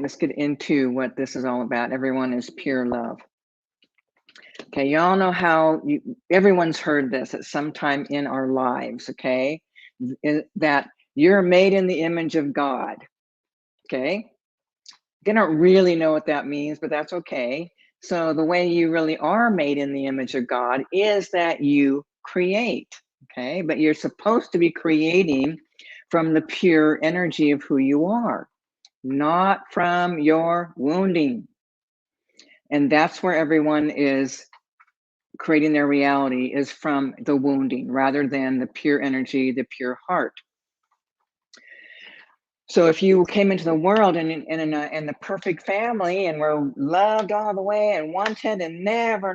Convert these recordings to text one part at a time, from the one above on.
let's get into what this is all about. Everyone is pure love. Okay, y'all know how everyone's heard this at some time in our lives, okay? That you're made in the image of God, okay? They don't really know what that means, but that's okay. So the way you really are made in the image of God is that you create, okay? But you're supposed to be creating from the pure energy of who you are, not from your wounding. And that's where everyone is creating their reality, is from the wounding rather than the pure energy, the pure heart. So if you came into the world in the perfect family and were loved all the way and wanted and never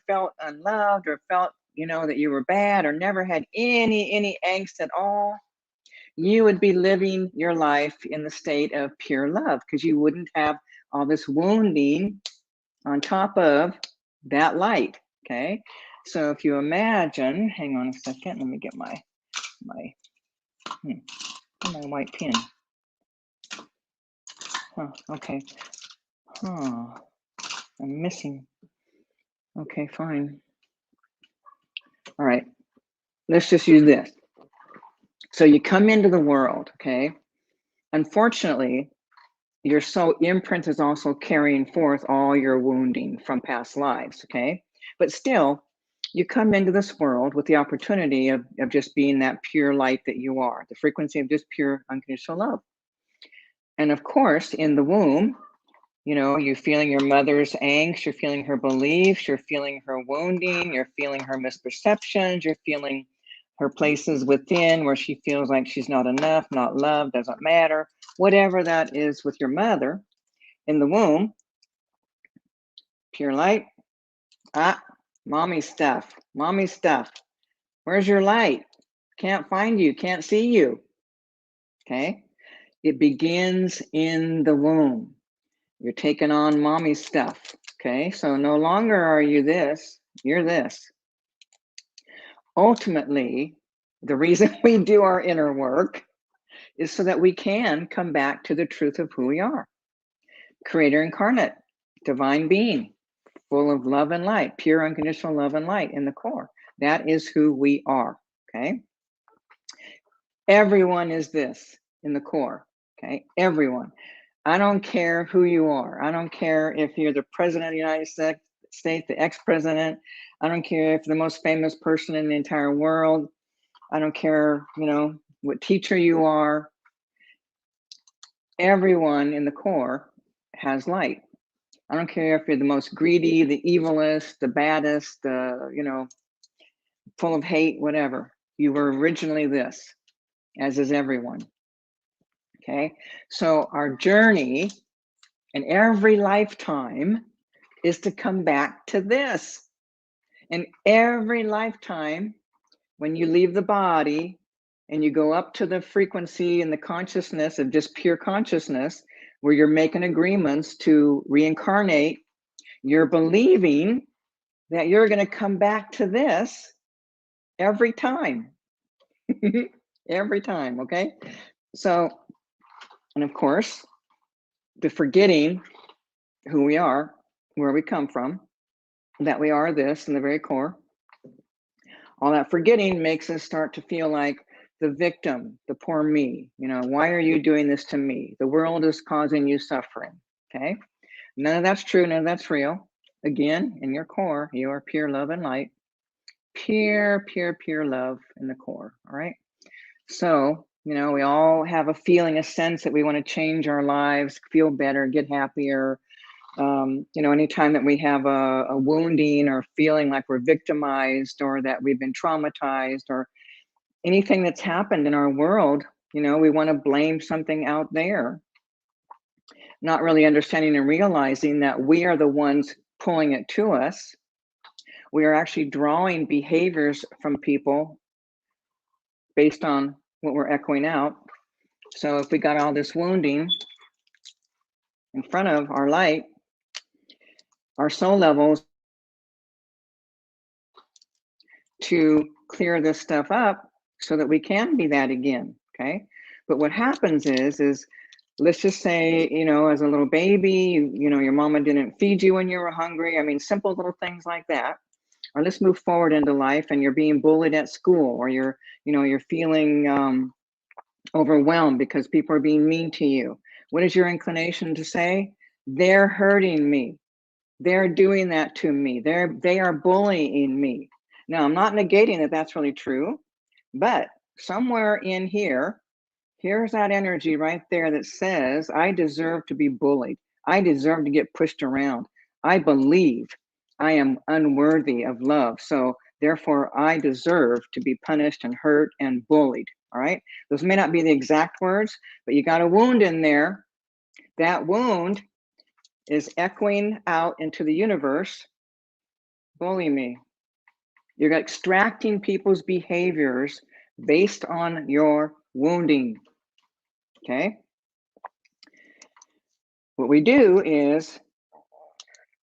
felt unloved or felt, you know, that you were bad or never had any angst at all, you would be living your life in the state of pure love because you wouldn't have all this wounding on top of that light, okay? So if you imagine, hang on a second, let me get my white pen. Huh, okay. Huh. I'm missing. Okay, fine. All right. Let's just use this. So you come into the world, okay? Unfortunately, your soul imprint is also carrying forth all your wounding from past lives, okay? But still, you come into this world with the opportunity of just being that pure light that you are, the frequency of just pure unconditional love. And of course, in the womb, you know, you're feeling your mother's angst, you're feeling her beliefs, you're feeling her wounding, you're feeling her misperceptions, you're feeling her places within where she feels like she's not enough, not loved, doesn't matter, whatever that is with your mother in the womb. Pure light. Mommy stuff. Where's your light? Can't find you, can't see you. Okay. It begins in the womb. You're taking on mommy stuff. Okay, so no longer are you this, you're this. Ultimately, the reason we do our inner work is so that we can come back to the truth of who we are. Creator incarnate, divine being, full of love and light, pure unconditional love and light in the core. That is who we are, okay? Everyone is this in the core, okay? Everyone. I don't care who you are. I don't care if you're the president of the United States, the ex-president. I don't care if you're the most famous person in the entire world. I don't care, you know, what teacher you are. Everyone in the core has light. I don't care if you're the most greedy, the evilest, the baddest, you know, full of hate, whatever. You were originally this, as is everyone. Okay, so our journey in every lifetime is to come back to this. And every lifetime, when you leave the body and you go up to the frequency and the consciousness of just pure consciousness, where you're making agreements to reincarnate, you're believing that you're going to come back to this every time. Every time, okay? So, and of course, the forgetting who we are, where we come from, that we are this in the very core, all that forgetting makes us start to feel like the victim, the poor me. You know, why are you doing this to me? The world is causing you suffering, okay? None of that's true, none of that's real. Again, in your core, you are pure love and light. Pure love in the core, all right? So, you know, we all have a feeling, a sense that we want to change our lives, feel better, get happier. You know, anytime that we have a wounding or feeling like we're victimized or that we've been traumatized or anything that's happened in our world, you know, we want to blame something out there, not really understanding and realizing that we are the ones pulling it to us. We are actually drawing behaviors from people based on what we're echoing out. So if we got all this wounding in front of our light, our soul levels to clear this stuff up so that we can be that again, okay? But what happens is let's just say, you know, as a little baby, you know, your mama didn't feed you when you were hungry. I mean, simple little things like that. Or let's move forward into life and you're being bullied at school, or you're, you know, you're feeling overwhelmed because people are being mean to you. What is your inclination to say? They're hurting me. They're doing that to me. They are bullying me. Now, I'm not negating that that's really true, but somewhere in here, here's that energy right there that says, I deserve to be bullied. I deserve to get pushed around. I believe I am unworthy of love. So therefore, I deserve to be punished and hurt and bullied. All right. Those may not be the exact words, but you got a wound in there. That wound is echoing out into the universe. Bully me. You're extracting people's behaviors based on your wounding. Okay. What we do is,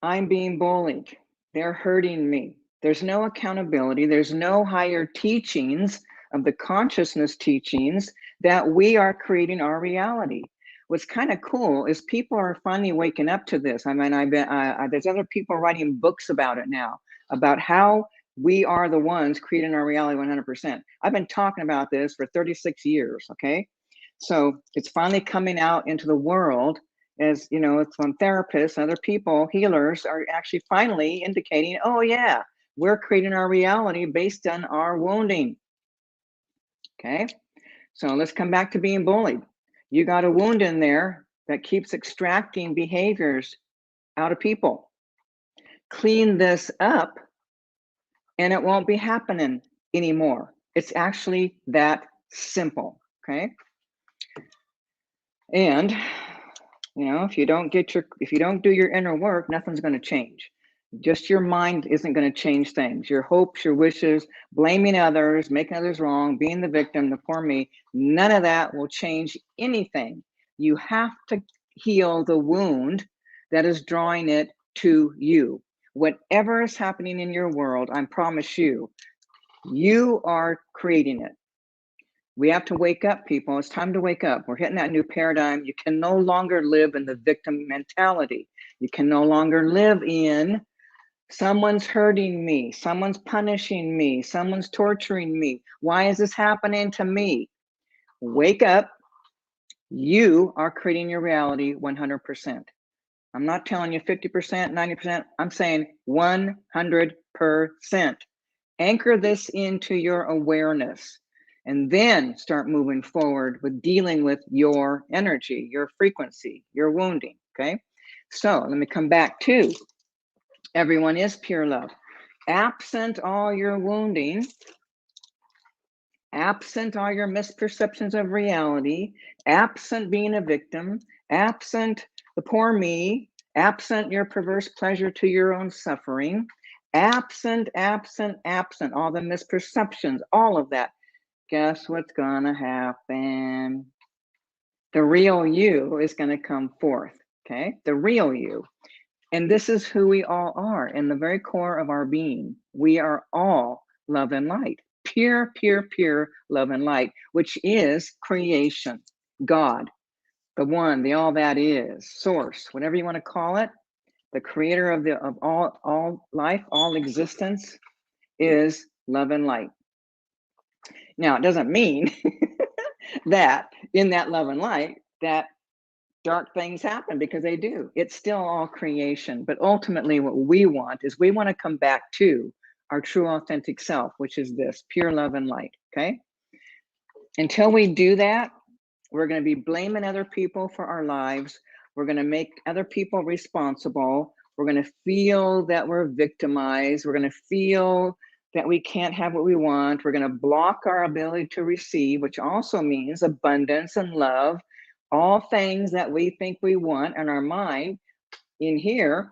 I'm being bullied. They're hurting me. There's no accountability. There's no higher teachings of the consciousness teachings that we are creating our reality. What's kind of cool is people are finally waking up to this. I mean, there's other people writing books about it now, about how we are the ones creating our reality 100%. I've been talking about this for 36 years, okay? So it's finally coming out into the world, as you know, it's when therapists, other people, healers are actually finally indicating, oh yeah, we're creating our reality based on our wounding. Okay, so let's come back to being bullied. You got a wound in there that keeps extracting behaviors out of people. Clean this up and it won't be happening anymore. It's actually that simple. Okay, and you know, if you don't do your inner work, nothing's going to change. Just your mind isn't going to change things. Your hopes, your wishes, blaming others, making others wrong, being the victim, the poor me, none of that will change anything. You have to heal the wound that is drawing it to you. Whatever is happening in your world, I promise you, you are creating it. We have to wake up, people. It's time to wake up. We're hitting that new paradigm. You can no longer live in the victim mentality. You can no longer live in someone's hurting me, someone's punishing me, someone's torturing me. Why is this happening to me? Wake up. You are creating your reality 100%. I'm not telling you 50%, 90%. I'm saying 100%. Anchor this into your awareness, and then start moving forward with dealing with your energy, your frequency, your wounding. Okay, so let me come back to, everyone is pure love. Absent all your wounding, absent all your misperceptions of reality, absent being a victim, absent the poor me, absent your perverse pleasure to your own suffering, absent all the misperceptions, all of that, guess what's gonna happen? The real you is gonna come forth, okay? The real you. And this is who we all are in the very core of our being. We are all love and light, pure, pure, pure love and light, which is creation, God, the one, the all that is, source, whatever you want to call it. The creator of all life, all existence is love and light. Now, it doesn't mean that in that love and light that dark things happen, because they do. It's still all creation. But ultimately, what we want is, we want to come back to our true authentic self, which is this pure love and light. Okay. Until we do that, we're going to be blaming other people for our lives. We're going to make other people responsible. We're going to feel that we're victimized. We're going to feel that we can't have what we want. We're going to block our ability to receive, which also means abundance and love. All things that we think we want in our mind. In here,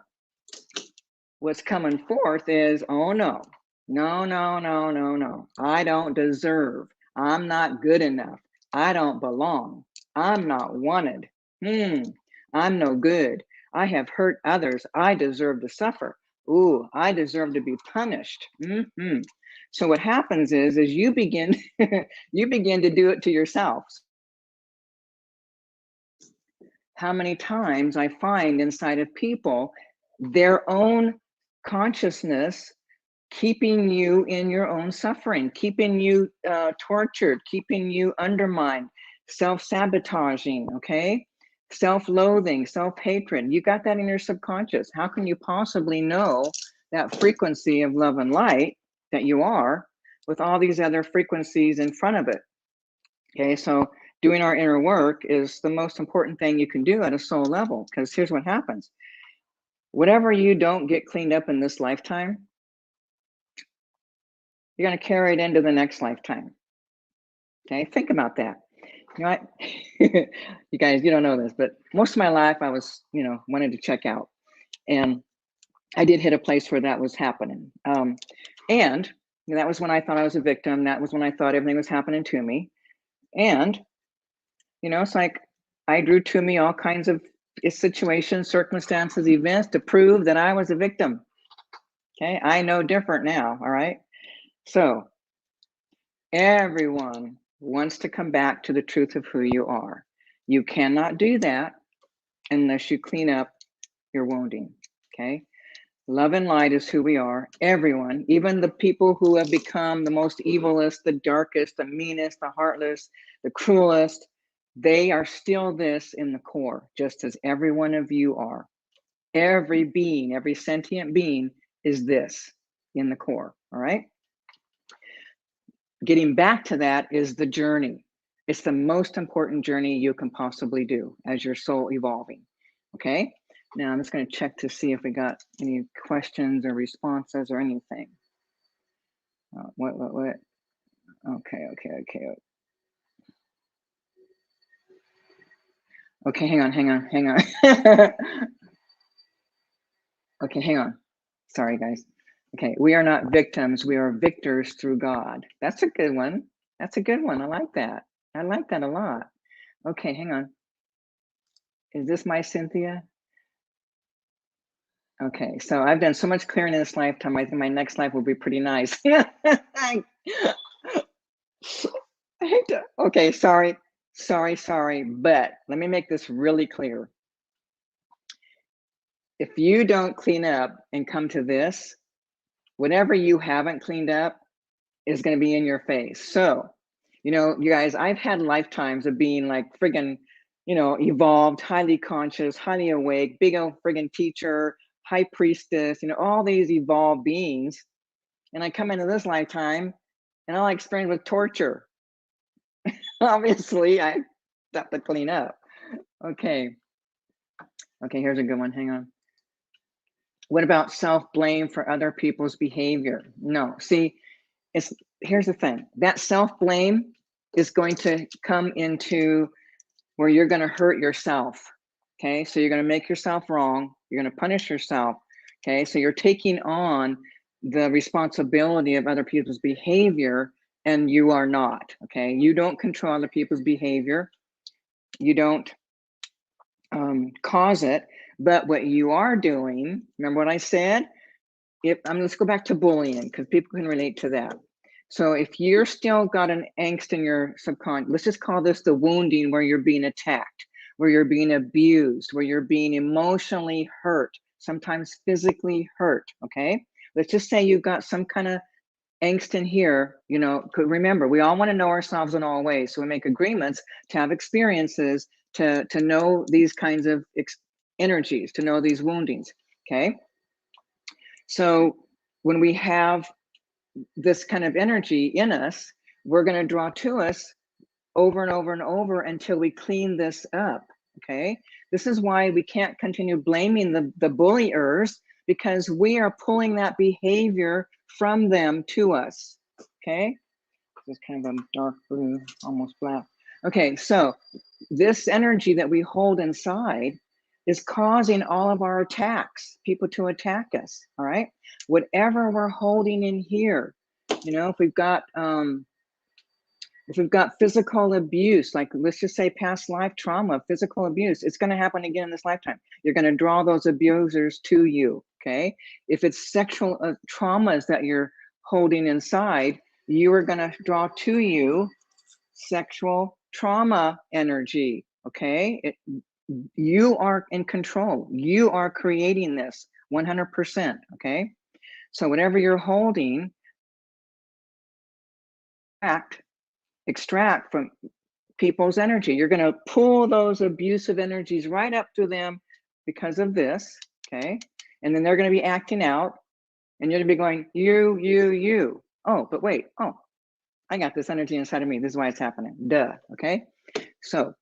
what's coming forth is, oh no, no. I don't deserve. I'm not good enough. I don't belong. I'm not wanted. I'm no good. I have hurt others. I deserve to suffer. Ooh, I deserve to be punished. So what happens is you begin, you begin to do it to yourself. how many times I find inside of people their own consciousness keeping you in your own suffering, keeping you tortured, keeping you undermined, self-sabotaging, okay? Self-loathing, self-hatred. You got that in your subconscious. How can you possibly know that frequency of love and light that you are with all these other frequencies in front of it? Okay, so doing our inner work is the most important thing you can do at a soul level, because here's what happens. Whatever you don't get cleaned up in this lifetime, you're going to carry it into the next lifetime. Okay, think about that. You know what? You guys, you don't know this, but most of my life I was, wanted to check out. And I did hit a place where that was happening. And that was when I thought I was a victim. That was when I thought everything was happening to me. And, it's like I drew to me all kinds of situations, circumstances, events to prove that I was a victim. Okay, I know different now. All right. So everyone wants to come back to the truth of who you are. You cannot do that unless you clean up your wounding. Okay. Love and light is who we are. Everyone, even the people who have become the most evilest, the darkest, the meanest, the heartless, the cruelest, they are still this in the core, just as every one of you are. Every being, every sentient being is this in the core. All right. Getting back to that is the journey. It's the most important journey you can possibly do as your soul evolving. Okay. Now I'm just going to check to see if we got any questions or responses or anything. What? Okay. Okay, hang on. Okay, hang on. Sorry, guys. Okay, we are not victims. We are victors through God. That's a good one. That's a good one. I like that. I like that a lot. Okay, hang on. Is this my Cynthia? Okay, so I've done so much clearing in this lifetime. I think my next life will be pretty nice. I hate to, okay, sorry, but let me make this really clear. If you don't clean up and come to this, whatever you haven't cleaned up is going to be in your face. So, you guys, I've had lifetimes of being like friggin', evolved, highly conscious, highly awake, big old friggin' teacher, high priestess, all these evolved beings. And I come into this lifetime and all I experience with torture. Obviously, I have to clean up. Okay, here's a good one. Hang on. What about self-blame for other people's behavior? No, see, here's the thing. That self-blame is going to come into where you're going to hurt yourself. Okay, so you're going to make yourself wrong. You're going to punish yourself. Okay, so you're taking on the responsibility of other people's behavior, and you are not. Okay, you don't control other people's behavior. You don't cause it. But what you are doing, remember what I said? Let's go back to bullying because people can relate to that. So if you're still got an angst in your subconscious, let's just call this the wounding where you're being attacked, where you're being abused, where you're being emotionally hurt, sometimes physically hurt, okay? Let's just say you've got some kind of angst in here, remember, we all want to know ourselves in all ways. So we make agreements to have experiences, to know these kinds of energies, to know these woundings, okay? So when we have this kind of energy in us, we're going to draw to us over and over and over until we clean this up. Okay. This is why we can't continue blaming the bulliers, because we are pulling that behavior from them to us. Okay. This is kind of a dark blue, almost black. Okay. So this energy that we hold inside is causing all of our attacks, people to attack us. All right. Whatever we're holding in here, if we've got physical abuse, like let's just say past life trauma, physical abuse, it's going to happen again in this lifetime. You're going to draw those abusers to you. Okay. If it's sexual traumas that you're holding inside, you are going to draw to you sexual trauma energy. Okay. You are in control. You are creating this 100%. Okay. So whatever you're holding, extract from people's energy. You're going to pull those abusive energies right up to them because of this. Okay. And then they're going to be acting out, and you're going to be going, you. Oh, but wait. Oh, I got this energy inside of me. This is why it's happening. Duh. Okay. So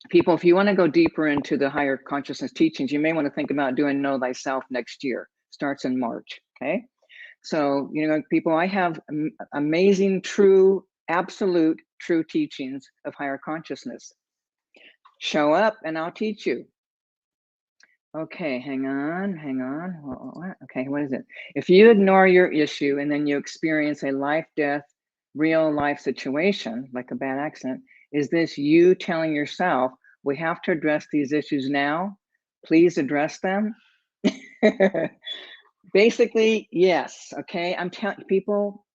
people, if you want to go deeper into the higher consciousness teachings, you may want to think about doing Know Thyself next year. Starts in March. Okay. So, people, I have amazing, true, absolute, true teachings of higher consciousness. Show up and I'll teach you. Okay, hang on. Okay, what is it? If you ignore your issue and then you experience a life, death, real life situation, like a bad accident, is this you telling yourself, we have to address these issues now? Please address them. Basically, yes. Okay, I'm telling people,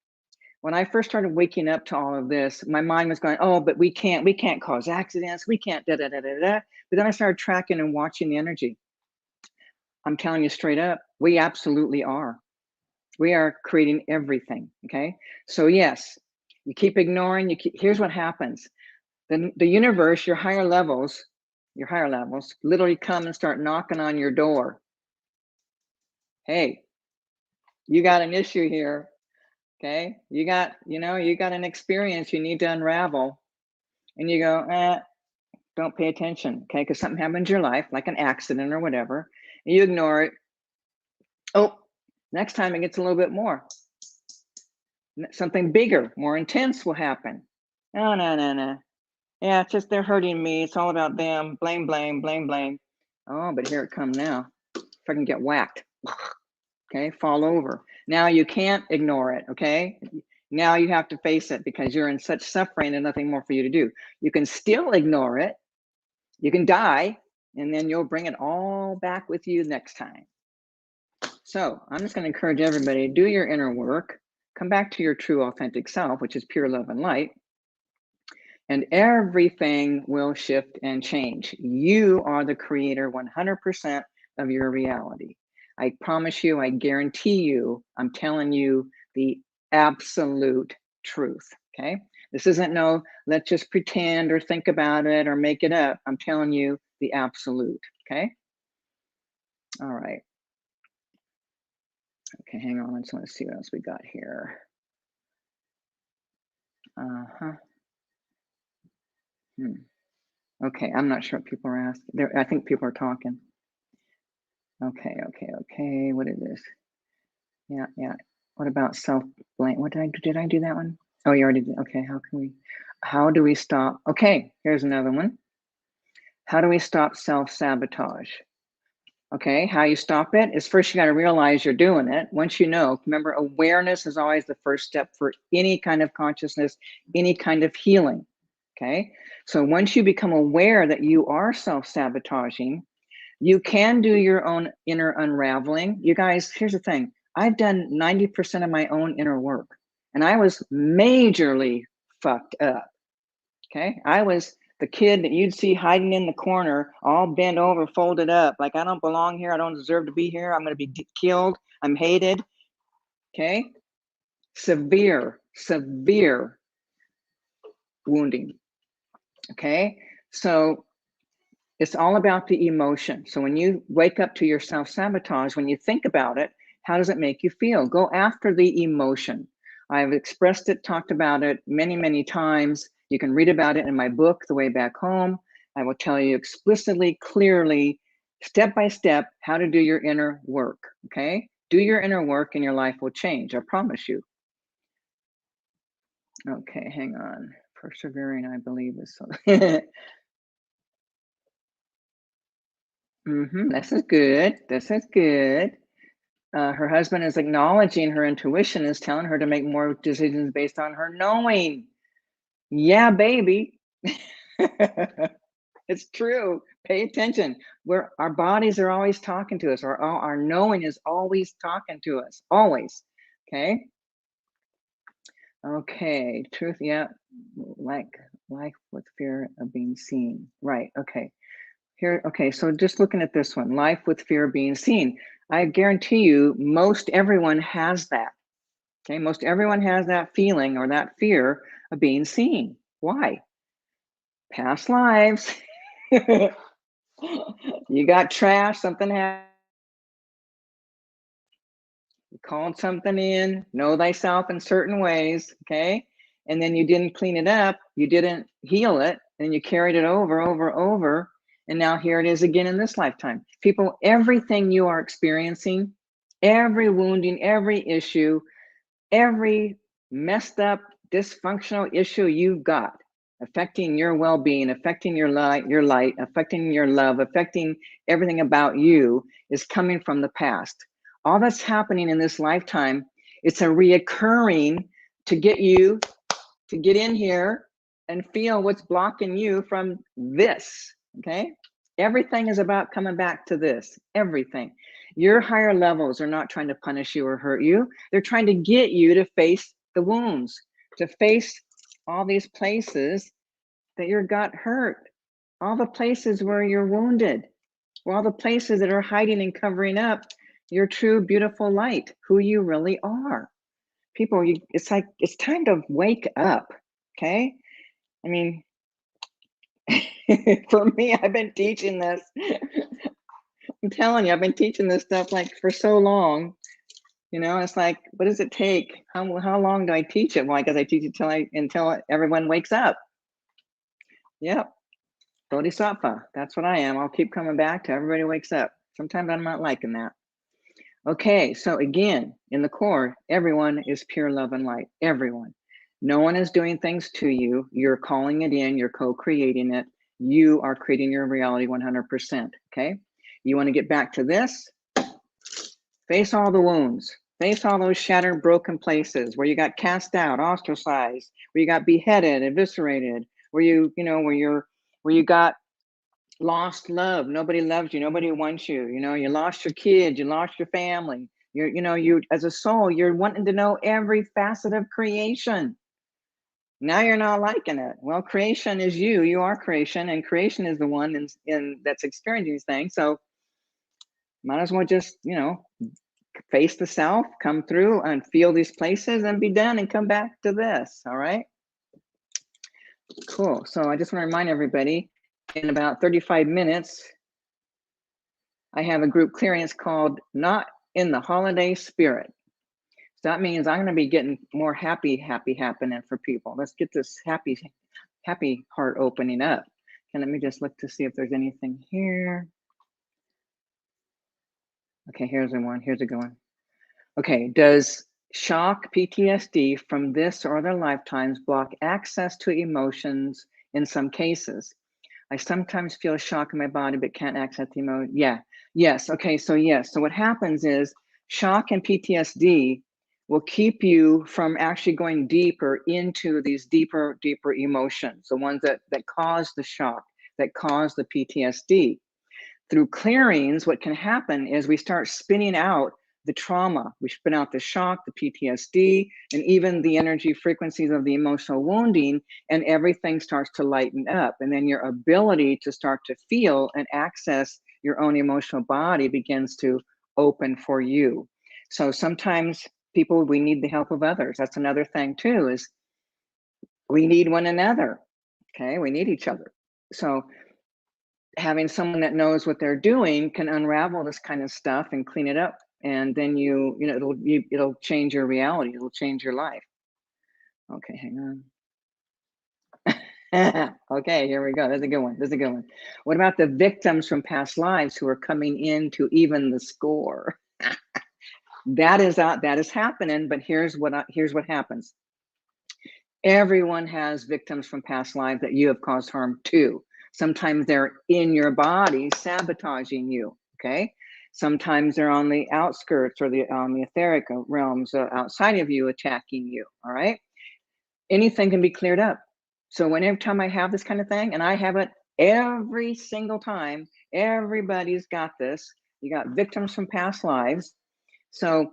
when I first started waking up to all of this, my mind was going, oh, but we can't cause accidents. We can't da da da da da. But then I started tracking and watching the energy. I'm telling you straight up, we absolutely are. We are creating everything. Okay. So yes, you keep ignoring, here's what happens. The universe, your higher levels literally come and start knocking on your door. Hey, you got an issue here. Okay. You got an experience you need to unravel. And you go, don't pay attention. Okay. Because something happened in your life, like an accident or whatever. And you ignore it. Oh, next time it gets a little bit more. Something bigger, more intense will happen. No. Yeah, it's just they're hurting me. It's all about them. Blame. Oh, but here it comes now. If I can get whacked. Okay, fall over. Now you can't ignore it. Okay, now you have to face it because you're in such suffering and nothing more for you to do. You can still ignore it. You can die, and then you'll bring it all back with you next time. So I'm just going to encourage everybody, do your inner work, come back to your true authentic self, which is pure love and light, and everything will shift and change. You are the creator 100% of your reality. I promise you, I guarantee you, I'm telling you the absolute truth, okay? This isn't no, let's just pretend or think about it or make it up. I'm telling you the absolute, okay? All right. Okay, hang on. I just want to see what else we got here. Okay, I'm not sure what people are asking. I think people are talking. Okay. What is this? Yeah. What about self-blame? What did I do that one? Oh, you already did. Okay, how do we stop? Okay, here's another one. How do we stop self-sabotage? Okay, how you stop it is first you got to realize you're doing it. Once you know, remember, awareness is always the first step for any kind of consciousness, any kind of healing. Okay, so once you become aware that you are self-sabotaging, you can do your own inner unraveling. You guys, here's the thing. I've done 90% of my own inner work, and I was majorly fucked up. Okay, I was the kid that you'd see hiding in the corner, all bent over, folded up, like I don't belong here. I don't deserve to be here. I'm going to be killed. I'm hated. Okay, severe wounding. Okay, so it's all about the emotion. So when you wake up to your self-sabotage, when you think about it, how does it make you feel? Go after the emotion. I've expressed it, talked about it many times. You can read about it in my book, The Way Back Home. I will tell you explicitly, clearly, step by step, how to do your inner work, okay? Do your inner work and your life will change, I promise you. Okay, hang on. Persevering, I believe is so. This is good. Her husband is acknowledging her intuition, is telling her to make more decisions based on her knowing. Yeah, baby. It's true. Pay attention. Our bodies are always talking to us. Our knowing is always talking to us. Always. Okay. Okay. Truth. Yeah. Like with fear of being seen. Right. Okay. Here, okay, so just looking at this one, life with fear of being seen. I guarantee you, most everyone has that. Okay, most everyone has that feeling or that fear of being seen. Why? Past lives. You got trash, something happened. You called something in, know thyself in certain ways, okay? And then you didn't clean it up, you didn't heal it, and you carried it over, and now here it is again in this lifetime. People, everything you are experiencing, every wounding, every issue, every messed up, dysfunctional issue you've got affecting your well-being, affecting your light, affecting your love, affecting everything about you is coming from the past. All that's happening in this lifetime, it's a reoccurring to get you to get in here and feel what's blocking you from this, okay? Everything is about coming back to this, everything. Your higher levels are not trying to punish you or hurt you. They're trying to get you to face the wounds, to face all these places that your gut hurt, all the places where you're wounded, all the places that are hiding and covering up your true, beautiful light, who you really are. People, it's like, it's time to wake up, okay? I mean, for me, I've been teaching this. I'm telling you, I've been teaching this stuff like for so long. You know, it's like, what does it take? How long do I teach it? Why? Because I teach it until everyone wakes up. Yep, Bodhisattva. That's what I am. I'll keep coming back till everybody wakes up. Sometimes I'm not liking that. Okay, so again, in the core, everyone is pure love and light. Everyone. No one is doing things to you. You're calling it in. You're co-creating it. You are creating your reality 100%. Okay. You want to get back to this? Face all the wounds. Face all those shattered, broken places where you got cast out, ostracized, where you got beheaded, eviscerated, where where you got lost love. Nobody loves you. Nobody wants you. You know, you lost your kids. You lost your family. You as a soul, you're wanting to know every facet of creation. Now you're not liking it. Well, creation is you. You are creation, and creation is the one that's experiencing these things. So might as well just, face the self, come through and feel these places and be done and come back to this. All right. Cool. So I just want to remind everybody in about 35 minutes, I have a group clearance called Not in the Holiday Spirit. So that means I'm going to be getting more happy happening for people. Let's get this happy heart opening up. And let me just look to see if there's anything here. Okay, here's the one. Here's a good one. Okay, does shock PTSD from this or other lifetimes block access to emotions in some cases? I sometimes feel shock in my body, but can't access the emotion. Yeah, yes, okay, so yes. So what happens is shock and PTSD will keep you from actually going deeper into these deeper emotions, the ones that cause the shock, that cause the PTSD. Through clearings, what can happen is we start spinning out the trauma. We spin out the shock, the PTSD, and even the energy frequencies of the emotional wounding, and everything starts to lighten up. And then your ability to start to feel and access your own emotional body begins to open for you. So sometimes people, we need the help of others. That's another thing too, is we need one another. Okay, we need each other. So having someone that knows what they're doing can unravel this kind of stuff and clean it up, and then it'll change your reality. It'll change your life. Okay, hang on. Okay, here we go. That's a good one. That's a good one. What about the victims from past lives who are coming in to even the score? That is happening. But here's what happens. Everyone has victims from past lives that you have caused harm to. Sometimes they're in your body sabotaging you, okay? Sometimes they're on the outskirts or on the etheric realms outside of you attacking you, all right? Anything can be cleared up. So whenever time I have this kind of thing, and I have it every single time, everybody's got this. You got victims from past lives. So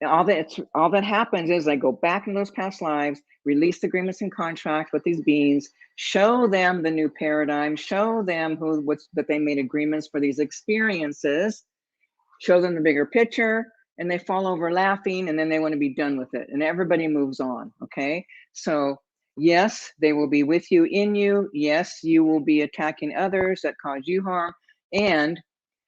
all that happens is I go back in those past lives, release the agreements and contracts with these beings, show them the new paradigm, show them that they made agreements for these experiences, show them the bigger picture, and they fall over laughing, and then they want to be done with it, and everybody moves on. Okay, so yes, they will be with you, in you. Yes, you will be attacking others that cause you harm, and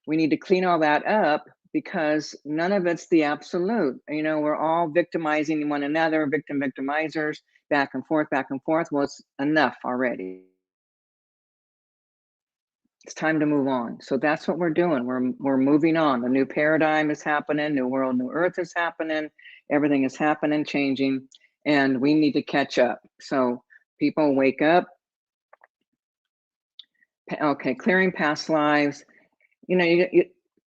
we need to clean all that up, because none of it's the absolute. You know, we're all victimizing one another, victimizers, back and forth, back and forth. Well, it's enough already. It's time to move on. So that's what we're doing. We're moving on. The new paradigm is happening. New world, new earth is happening. Everything is happening, changing, and we need to catch up. So people wake up. Okay, clearing past lives. You know, you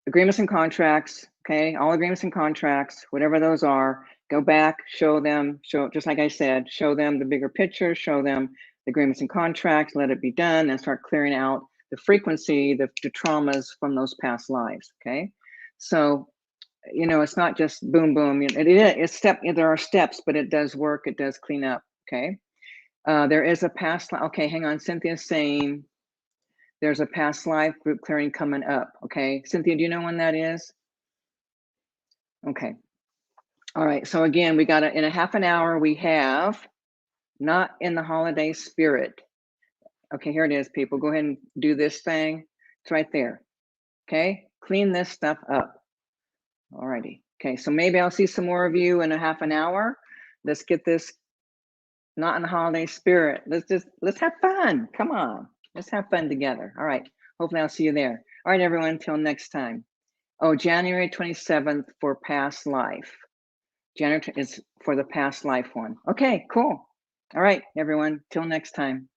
agreements and contracts. Okay, all agreements and contracts, whatever those are, go back, show them, just like I said, show them the bigger picture, show them the agreements and contracts, let it be done, and start clearing out the frequency, the traumas from those past lives. Okay, so you know, it's not just boom boom. There are steps, but it does work. It does clean up. Okay, there is a past life. Okay, hang on. Cynthia's saying there's a past life group clearing coming up. Okay, Cynthia, do you know when that is? Okay. All right. So again, we got in a half an hour. We have not in the holiday spirit. Okay, here it is, people. Go ahead and do this thing. It's right there. Okay, clean this stuff up. All righty. Okay, so maybe I'll see some more of you in a half an hour. Let's get this not in the holiday spirit. Let's have fun. Come on. Let's have fun together. All right. Hopefully I'll see you there. All right, everyone. Until next time. Oh, January 27th for past life. January is for the past life one. Okay, cool. All right, everyone. Till next time.